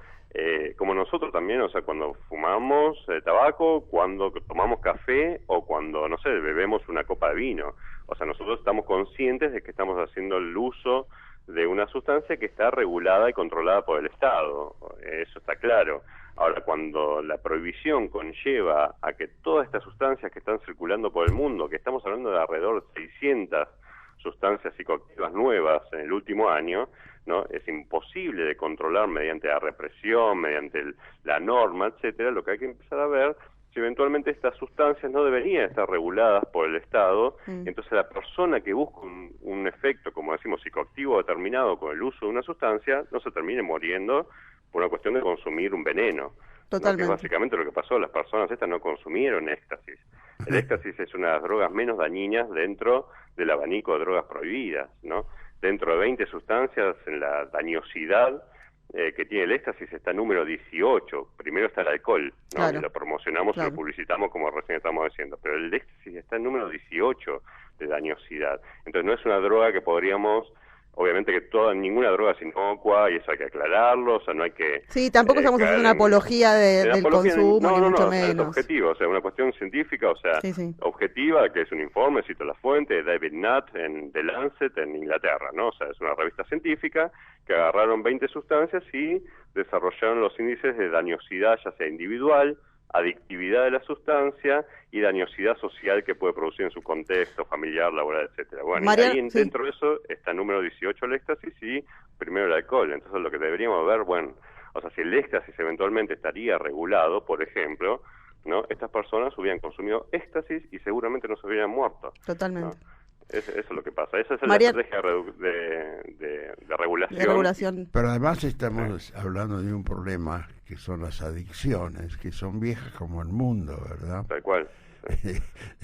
Como nosotros también, o sea, cuando fumamos tabaco, cuando tomamos café o cuando, no sé, bebemos una copa de vino. O sea, nosotros estamos conscientes de que estamos haciendo el uso de una sustancia que está regulada y controlada por el Estado, eso está claro. Ahora, cuando la prohibición conlleva a que todas estas sustancias que están circulando por el mundo, que estamos hablando de alrededor de 600 sustancias psicoactivas nuevas en el último año, ¿no? Es imposible de controlar mediante la represión, mediante la norma, etcétera. Lo que hay que empezar a ver si eventualmente estas sustancias no deberían estar reguladas por el Estado, entonces la persona que busca un efecto, como decimos, psicoactivo determinado con el uso de una sustancia, no se termine muriendo por una cuestión de consumir un veneno. Totalmente. ¿No? Que es básicamente lo que pasó, las personas estas no consumieron éxtasis. El éxtasis es una de las drogas menos dañinas dentro del abanico de drogas prohibidas, ¿no? Dentro de 20 sustancias, en la dañosidad que tiene el éxtasis está número 18. Primero está el alcohol, ¿no? Claro. Y lo promocionamos y lo publicitamos como recién estamos diciendo, pero el éxtasis está en número 18 de dañosidad. Entonces no es una droga que podríamos, obviamente que ninguna droga es inocua, y eso hay que aclararlo, o sea, no hay que... Sí, tampoco estamos haciendo una apología del consumo, ni mucho menos. Es objetivo, o sea, una cuestión científica, o sea, objetiva, que es un informe, cito la fuente, de David Nutt en The Lancet en Inglaterra, ¿no? O sea, es una revista científica que agarraron 20 sustancias y desarrollaron los índices de dañosidad, ya sea individual, adictividad de la sustancia y dañosidad social que puede producir en su contexto familiar, laboral, etcétera. Bueno, María, y ahí dentro de eso está el número 18 el éxtasis y primero el alcohol. Entonces lo que deberíamos ver, bueno, o sea, si el éxtasis eventualmente estaría regulado, por ejemplo, ¿no? Estas personas hubieran consumido éxtasis y seguramente no se hubieran muerto. Totalmente. ¿No? Eso es lo que pasa. Esa es la estrategia de regulación. Pero además estamos hablando de un problema que son las adicciones, que son viejas como el mundo, ¿verdad? Tal cual.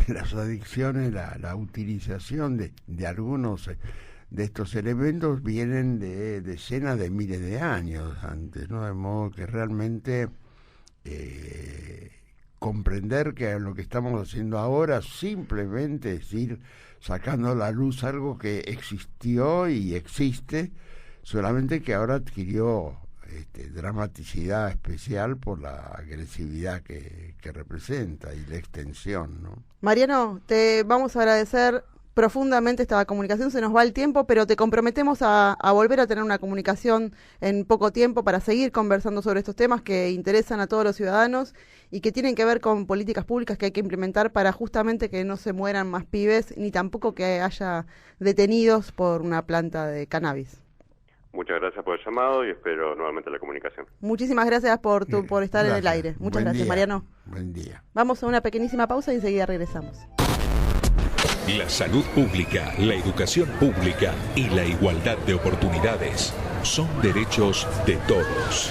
las adicciones, la utilización de algunos de estos elementos vienen de decenas de miles de años antes, ¿no? De modo que realmente comprender que lo que estamos haciendo ahora simplemente es ir sacando a la luz algo que existió y existe, solamente que ahora adquirió dramaticidad especial por la agresividad que representa y la extensión, ¿no? Mariano, te vamos a agradecer profundamente esta comunicación, se nos va el tiempo, pero te comprometemos a volver a tener una comunicación en poco tiempo para seguir conversando sobre estos temas que interesan a todos los ciudadanos y que tienen que ver con políticas públicas que hay que implementar para justamente que no se mueran más pibes, ni tampoco que haya detenidos por una planta de cannabis. Muchas gracias por el llamado y espero nuevamente la comunicación. Muchísimas gracias por estar en el aire. Muchas gracias, Mariano. Buen día. Vamos a una pequeñísima pausa y enseguida regresamos. La salud pública, la educación pública y la igualdad de oportunidades son derechos de todos.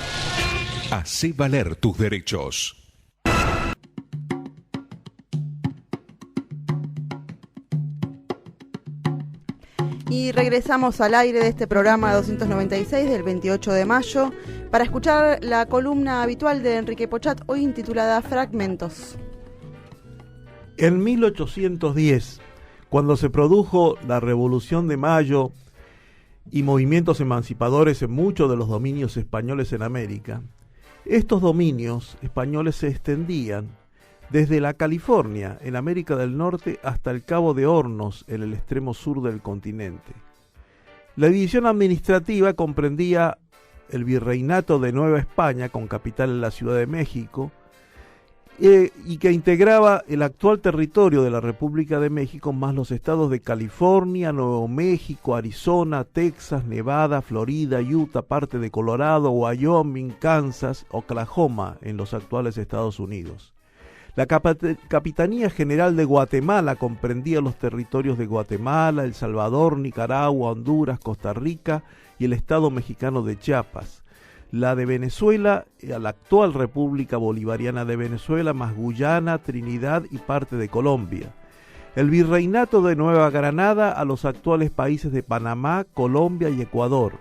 Hacé valer tus derechos. Y regresamos al aire de este programa 296 del 28 de mayo para escuchar la columna habitual de Enrique Pochat, hoy intitulada Fragmentos. En 1810, cuando se produjo la Revolución de Mayo y movimientos emancipadores en muchos de los dominios españoles en América, estos dominios españoles se extendían desde la California, en América del Norte, hasta el Cabo de Hornos, en el extremo sur del continente. La división administrativa comprendía el Virreinato de Nueva España, con capital en la Ciudad de México, y que integraba el actual territorio de la República de México, más los estados de California, Nuevo México, Arizona, Texas, Nevada, Florida, Utah, parte de Colorado, Wyoming, Kansas, Oklahoma, en los actuales Estados Unidos. La Capitanía General de Guatemala comprendía los territorios de Guatemala, El Salvador, Nicaragua, Honduras, Costa Rica y el Estado mexicano de Chiapas. La de Venezuela, la actual República Bolivariana de Venezuela, más Guyana, Trinidad y parte de Colombia. El Virreinato de Nueva Granada a los actuales países de Panamá, Colombia y Ecuador.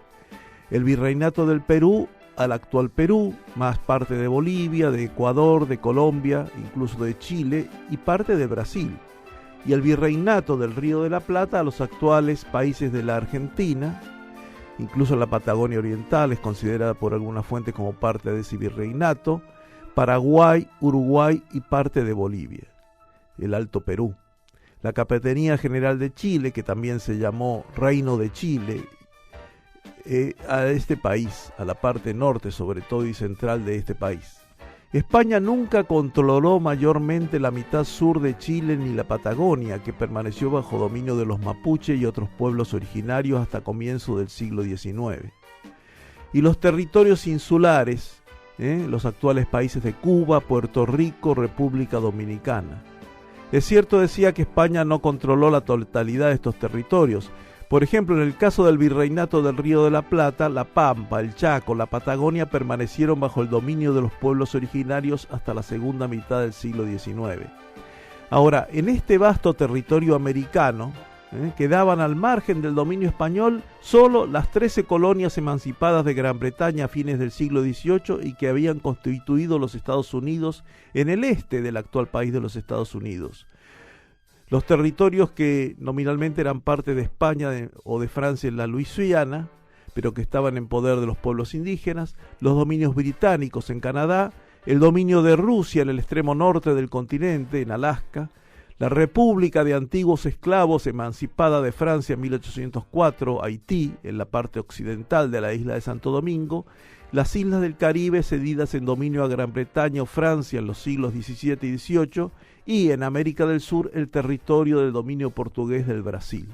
El Virreinato del Perú al actual Perú, más parte de Bolivia, de Ecuador, de Colombia, incluso de Chile y parte de Brasil. Y el Virreinato del Río de la Plata a los actuales países de la Argentina, incluso la Patagonia Oriental es considerada por algunas fuentes como parte de ese virreinato, Paraguay, Uruguay y parte de Bolivia, el Alto Perú. La Capitanía General de Chile, que también se llamó Reino de Chile, a este país, a la parte norte sobre todo y central de este país. España nunca controló mayormente la mitad sur de Chile ni la Patagonia, que permaneció bajo dominio de los mapuche y otros pueblos originarios hasta comienzo del siglo XIX. Y los territorios insulares, los actuales países de Cuba, Puerto Rico, República Dominicana. Es cierto, decía, que España no controló la totalidad de estos territorios. Por ejemplo, en el caso del Virreinato del Río de la Plata, la Pampa, el Chaco, la Patagonia permanecieron bajo el dominio de los pueblos originarios hasta la segunda mitad del siglo XIX. Ahora, en este vasto territorio americano, quedaban al margen del dominio español solo las 13 colonias emancipadas de Gran Bretaña a fines del siglo XVIII y que habían constituido los Estados Unidos en el este del actual país de los Estados Unidos. Los territorios que nominalmente eran parte de España o de Francia en la Luisiana, pero que estaban en poder de los pueblos indígenas, los dominios británicos en Canadá, el dominio de Rusia en el extremo norte del continente, en Alaska, la República de Antiguos Esclavos emancipada de Francia en 1804, Haití, en la parte occidental de la isla de Santo Domingo, las islas del Caribe cedidas en dominio a Gran Bretaña o Francia en los siglos XVII y XVIII, y en América del Sur el territorio del dominio portugués del Brasil.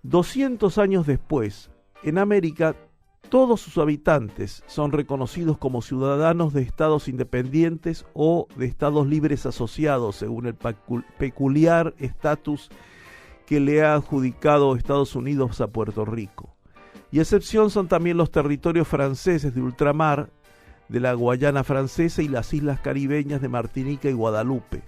200 años después, en América, todos sus habitantes son reconocidos como ciudadanos de estados independientes o de estados libres asociados, según el peculiar estatus que le ha adjudicado Estados Unidos a Puerto Rico. Y excepción son también los territorios franceses de ultramar, de la Guayana francesa y las islas caribeñas de Martinica y Guadalupe.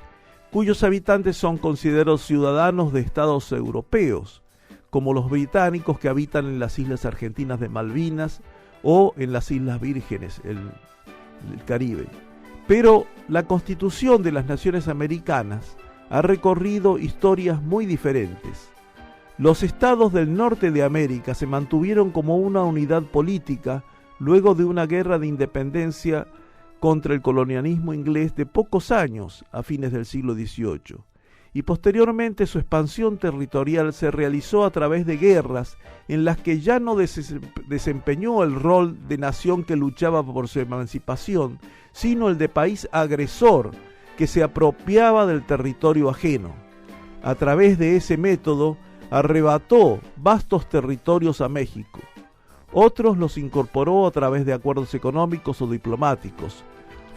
cuyos habitantes son considerados ciudadanos de estados europeos, como los británicos que habitan en las islas argentinas de Malvinas o en las Islas Vírgenes, el Caribe. Pero la Constitución de las Naciones Americanas ha recorrido historias muy diferentes. Los estados del norte de América se mantuvieron como una unidad política luego de una guerra de independencia contra el colonialismo inglés de pocos años a fines del siglo XVIII, y posteriormente su expansión territorial se realizó a través de guerras en las que ya no desempeñó el rol de nación que luchaba por su emancipación, sino el de país agresor que se apropiaba del territorio ajeno. A través de ese método arrebató vastos territorios a México. Otros los incorporó a través de acuerdos económicos o diplomáticos.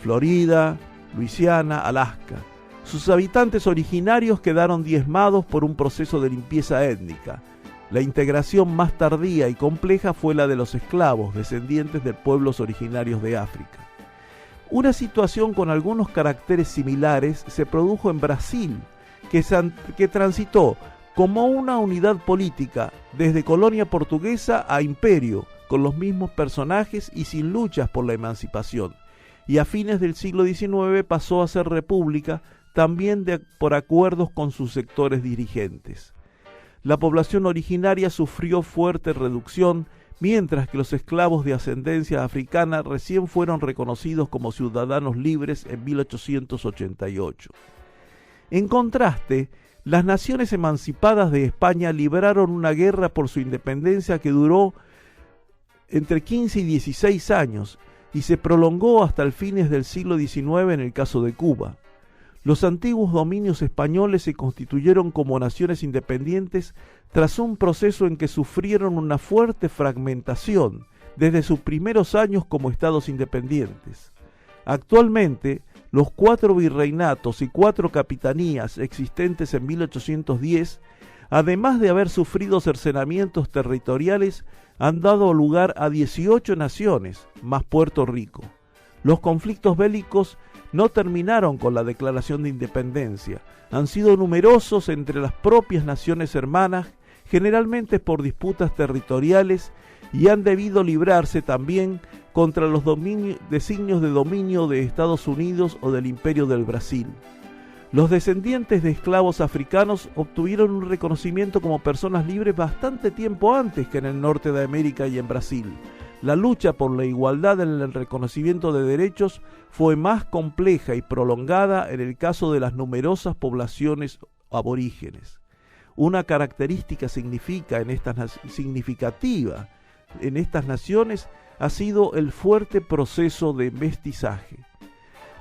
Florida, Luisiana, Alaska. Sus habitantes originarios quedaron diezmados por un proceso de limpieza étnica. La integración más tardía y compleja fue la de los esclavos, descendientes de pueblos originarios de África. Una situación con algunos caracteres similares se produjo en Brasil, que transitó como una unidad política desde colonia portuguesa a imperio, con los mismos personajes y sin luchas por la emancipación, y a fines del siglo XIX pasó a ser república también por acuerdos con sus sectores dirigentes. La población originaria sufrió fuerte reducción, mientras que los esclavos de ascendencia africana recién fueron reconocidos como ciudadanos libres en 1888. En contraste, las naciones emancipadas de España libraron una guerra por su independencia que duró entre 15 y 16 años y se prolongó hasta el fines del siglo XIX en el caso de Cuba. Los antiguos dominios españoles se constituyeron como naciones independientes tras un proceso en que sufrieron una fuerte fragmentación desde sus primeros años como estados independientes. Actualmente, los 4 virreinatos y 4 capitanías existentes en 1810, además de haber sufrido cercenamientos territoriales, han dado lugar a 18 naciones, más Puerto Rico. Los conflictos bélicos no terminaron con la declaración de independencia. Han sido numerosos entre las propias naciones hermanas, generalmente por disputas territoriales, y han debido librarse también contra los designios de dominio de Estados Unidos o del Imperio del Brasil. Los descendientes de esclavos africanos obtuvieron un reconocimiento como personas libres bastante tiempo antes que en el norte de América y en Brasil. La lucha por la igualdad en el reconocimiento de derechos fue más compleja y prolongada en el caso de las numerosas poblaciones aborígenes. Una característica significativa en estas naciones ha sido el fuerte proceso de mestizaje.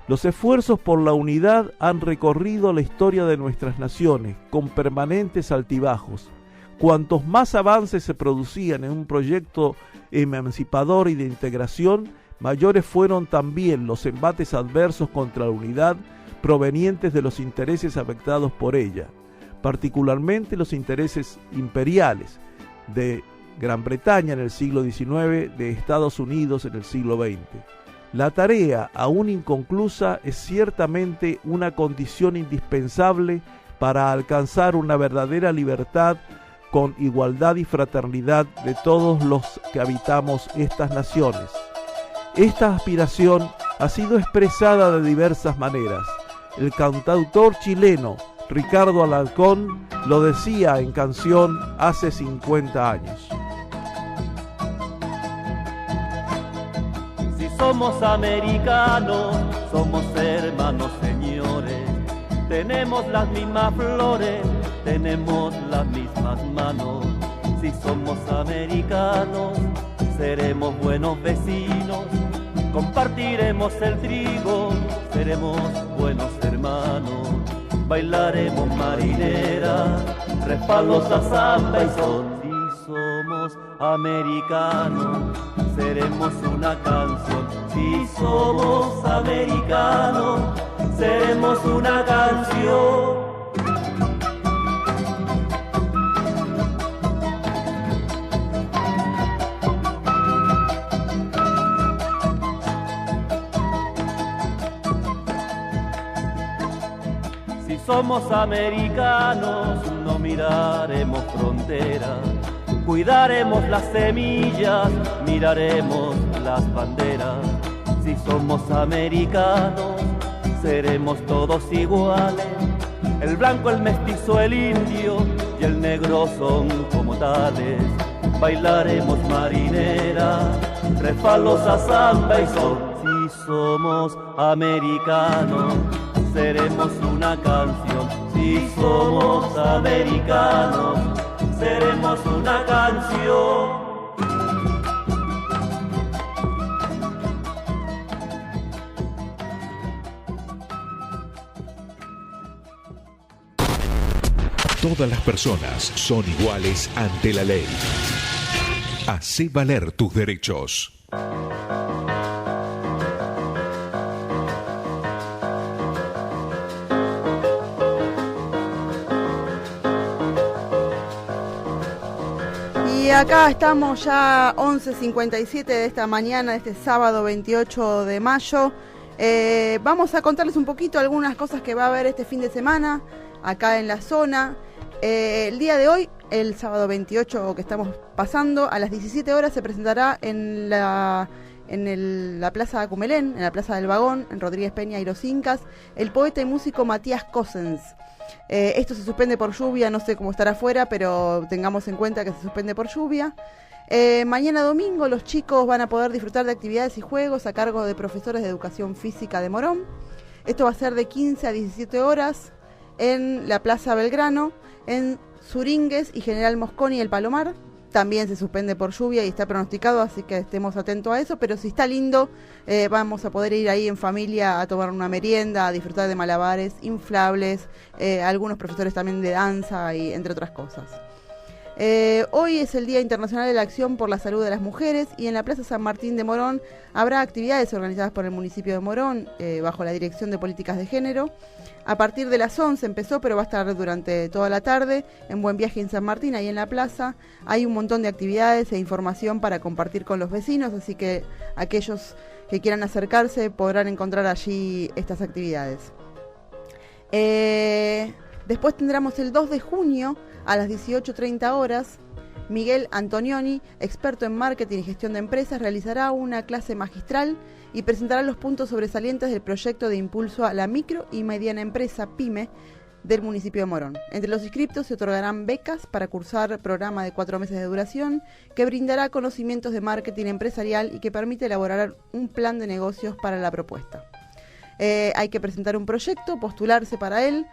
Los esfuerzos por la unidad han recorrido la historia de nuestras naciones con permanentes altibajos. Cuantos más avances se producían en un proyecto emancipador y de integración, mayores fueron también los embates adversos contra la unidad provenientes de los intereses afectados por ella, particularmente los intereses imperiales de Gran Bretaña en el siglo XIX, de Estados Unidos en el siglo XX. La tarea, aún inconclusa, es ciertamente una condición indispensable para alcanzar una verdadera libertad con igualdad y fraternidad de todos los que habitamos estas naciones. Esta aspiración ha sido expresada de diversas maneras. El cantautor chileno Ricardo Alarcón lo decía en canción hace 50 años. Si somos americanos, somos hermanos, señores. Tenemos las mismas flores, tenemos las mismas manos. Si somos americanos, seremos buenos vecinos. Compartiremos el trigo, seremos buenos hermanos. Bailaremos marinera, respaldos a samba y son. Si somos americanos, seremos una canción. Si somos americanos, seremos una canción. Si somos americanos, no miraremos fronteras, cuidaremos las semillas, miraremos las banderas. Si somos americanos, seremos todos iguales. El blanco, el mestizo, el indio y el negro son como tales. Bailaremos marinera, refalosa, samba y son. Si somos americanos, seremos una canción. Si somos americanos, seremos una canción. Todas las personas son iguales ante la ley. Hacé valer tus derechos. Y acá estamos ya 11:57 de esta mañana, de este sábado 28 de mayo. Vamos a contarles un poquito algunas cosas que va a haber este fin de semana acá en la zona. El día de hoy, el sábado 28 que estamos pasando, a las 17 horas se presentará en la Plaza de Acumelén, en la Plaza del Vagón, en Rodríguez Peña y Los Incas, el poeta y músico Matías Cossens. Esto se suspende por lluvia, no sé cómo estará afuera, pero tengamos en cuenta que se suspende por lluvia. Mañana domingo los chicos van a poder disfrutar de actividades y juegos a cargo de profesores de educación física de Morón. Esto va a ser de 15 a 17 horas en la Plaza Belgrano, en Suringues y General Mosconi el Palomar. También se suspende por lluvia y está pronosticado, así que estemos atentos a eso, pero si está lindo, vamos a poder ir ahí en familia a tomar una merienda, a disfrutar de malabares, inflables, algunos profesores también de danza y entre otras cosas. Hoy es el Día Internacional de la Acción por la Salud de las Mujeres y en la Plaza San Martín de Morón habrá actividades organizadas por el municipio de Morón bajo la Dirección de Políticas de Género. A partir de las 11 empezó, pero va a estar durante toda la tarde en Buen Viaje en San Martín, ahí en la plaza. Hay un montón de actividades e información para compartir con los vecinos, así que aquellos que quieran acercarse podrán encontrar allí estas actividades. Después tendremos el 2 de junio a las 18:30 horas. Miguel Antonioni, experto en marketing y gestión de empresas, realizará una clase magistral y presentará los puntos sobresalientes del proyecto de impulso a la micro y mediana empresa PYME del municipio de Morón. Entre los inscriptos se otorgarán becas para cursar programa de 4 meses de duración que brindará conocimientos de marketing empresarial y que permite elaborar un plan de negocios para la propuesta. Hay que presentar un proyecto, postularse para él,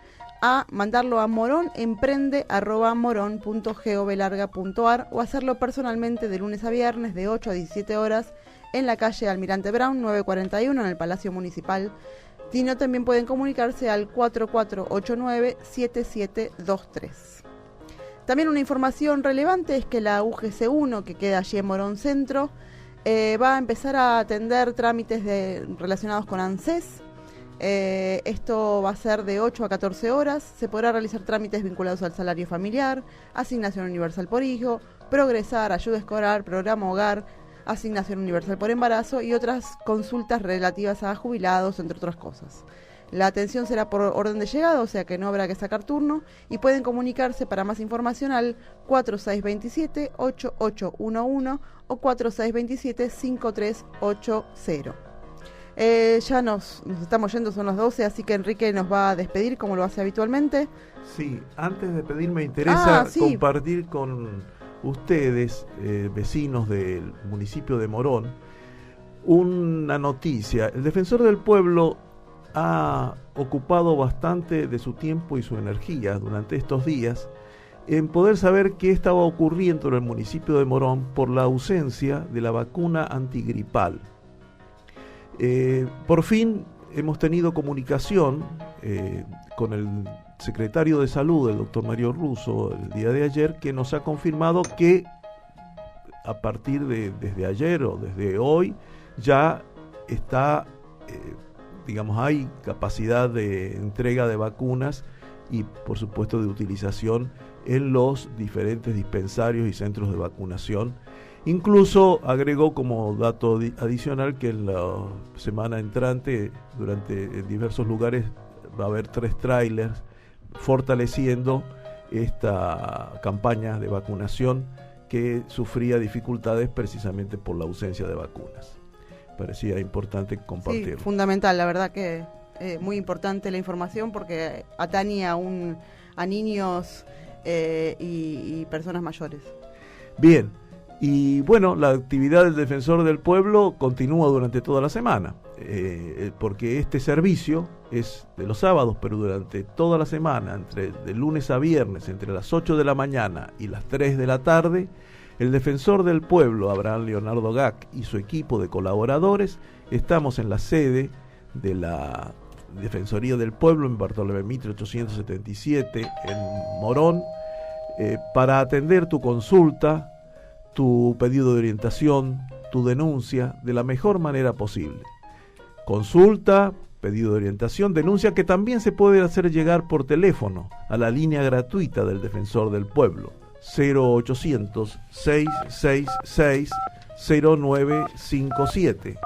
a mandarlo a moron.emprende@moron.govlarga.ar o hacerlo personalmente de lunes a viernes de 8 a 17 horas en la calle Almirante Brown 941 en el Palacio Municipal. Si no, también pueden comunicarse al 4489-7723. También una información relevante es que la UGC 1, que queda allí en Morón Centro, va a empezar a atender trámites relacionados con ANSES. Esto va a ser de 8 a 14 horas. Se podrá realizar trámites vinculados al salario familiar, asignación universal por hijo, progresar, ayuda escolar, programa hogar, asignación universal por embarazo y otras consultas relativas a jubilados, entre otras cosas. La atención será por orden de llegada, o sea que no habrá que sacar turno, y pueden comunicarse para más información al 4627-8811 o 4627-5380. Ya nos estamos yendo, son las 12, así que Enrique nos va a despedir como lo hace habitualmente. Sí, antes de despedir me interesa compartir con ustedes, vecinos del municipio de Morón, una noticia. El Defensor del Pueblo ha ocupado bastante de su tiempo y su energía durante estos días en poder saber qué estaba ocurriendo en el municipio de Morón por la ausencia de la vacuna antigripal. Por fin hemos tenido comunicación con el secretario de Salud, el doctor Mario Russo, el día de ayer, que nos ha confirmado que a partir desde ayer o desde hoy ya está, hay capacidad de entrega de vacunas y por supuesto de utilización en los diferentes dispensarios y centros de vacunación. Incluso agregó como dato adicional que en la semana entrante, en diversos lugares, va a haber 3 trailers fortaleciendo esta campaña de vacunación que sufría dificultades precisamente por la ausencia de vacunas. Parecía importante compartirlo. Sí, fundamental, la verdad que muy importante la información porque atañe a niños y personas mayores. Bien, y bueno, la actividad del Defensor del Pueblo continúa durante toda la semana, porque este servicio es de los sábados, pero durante toda la semana, de lunes a viernes, entre las 8 de la mañana y las 3 de la tarde, el Defensor del Pueblo, Abraham Leonardo Gac, y su equipo de colaboradores, estamos en la sede de la Defensoría del Pueblo en Bartolomé Mitre 877 en Morón, para atender tu consulta, tu pedido de orientación, tu denuncia de la mejor manera posible. Consulta, pedido de orientación, denuncia, que también se puede hacer llegar por teléfono a la línea gratuita del Defensor del Pueblo, 0800-666-0957,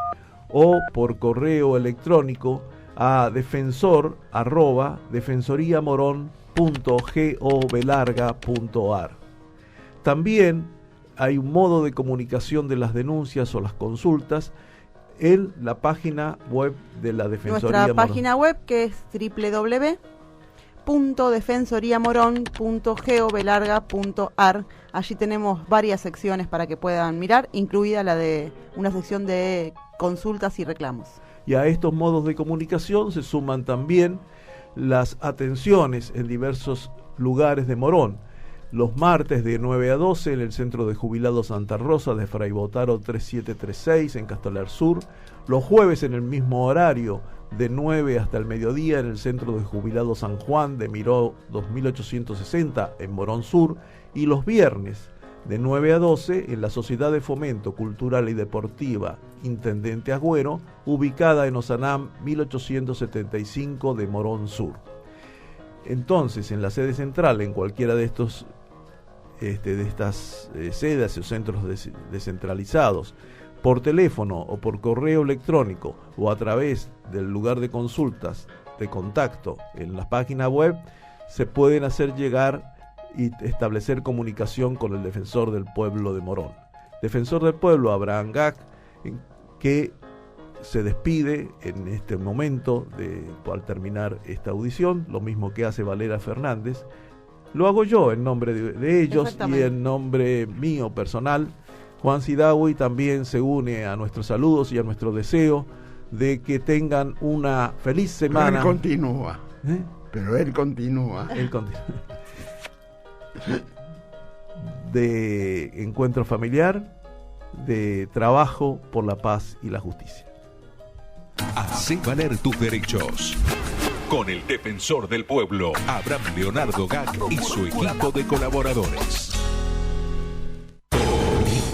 o por correo electrónico a defensor@defensoriamoron.gov.ar. También hay un modo de comunicación de las denuncias o las consultas en la página web de la Defensoría Nuestra página web, que es www.defensoriamoron.gov.ar. Allí tenemos varias secciones para que puedan mirar, incluida la de una sección de consultas y reclamos. Y a estos modos de comunicación se suman también las atenciones en diversos lugares de Morón. Los martes de 9 a 12 en el Centro de Jubilados Santa Rosa de Fray Botaro 3736 en Castelar Sur. Los jueves en el mismo horario de 9 hasta el mediodía en el Centro de Jubilados San Juan de Miró 2860 en Morón Sur. Y los viernes de 9 a 12 en la Sociedad de Fomento Cultural y Deportiva Intendente Agüero, ubicada en Osanam 1875 de Morón Sur. Entonces, en la sede central, en cualquiera de estas sedes o centros descentralizados, por teléfono o por correo electrónico o a través del lugar de consultas de contacto en la página web, se pueden hacer llegar y establecer comunicación con el Defensor del Pueblo de Morón. Defensor del Pueblo, Abraham Gac, que se despide en este momento al terminar esta audición, lo mismo que hace Valera Fernández. Lo hago yo en nombre de ellos y en nombre mío personal. Juan Sidawi también se une a nuestros saludos y a nuestro deseo de que tengan una feliz semana. Pero él continúa. Pero él continúa. Él continúa. De encuentro familiar, de trabajo por la paz y la justicia. Hacé valer tus derechos. Con el Defensor del Pueblo, Abraham Leonardo Gac y su equipo de colaboradores.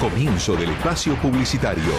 Comienzo del espacio publicitario.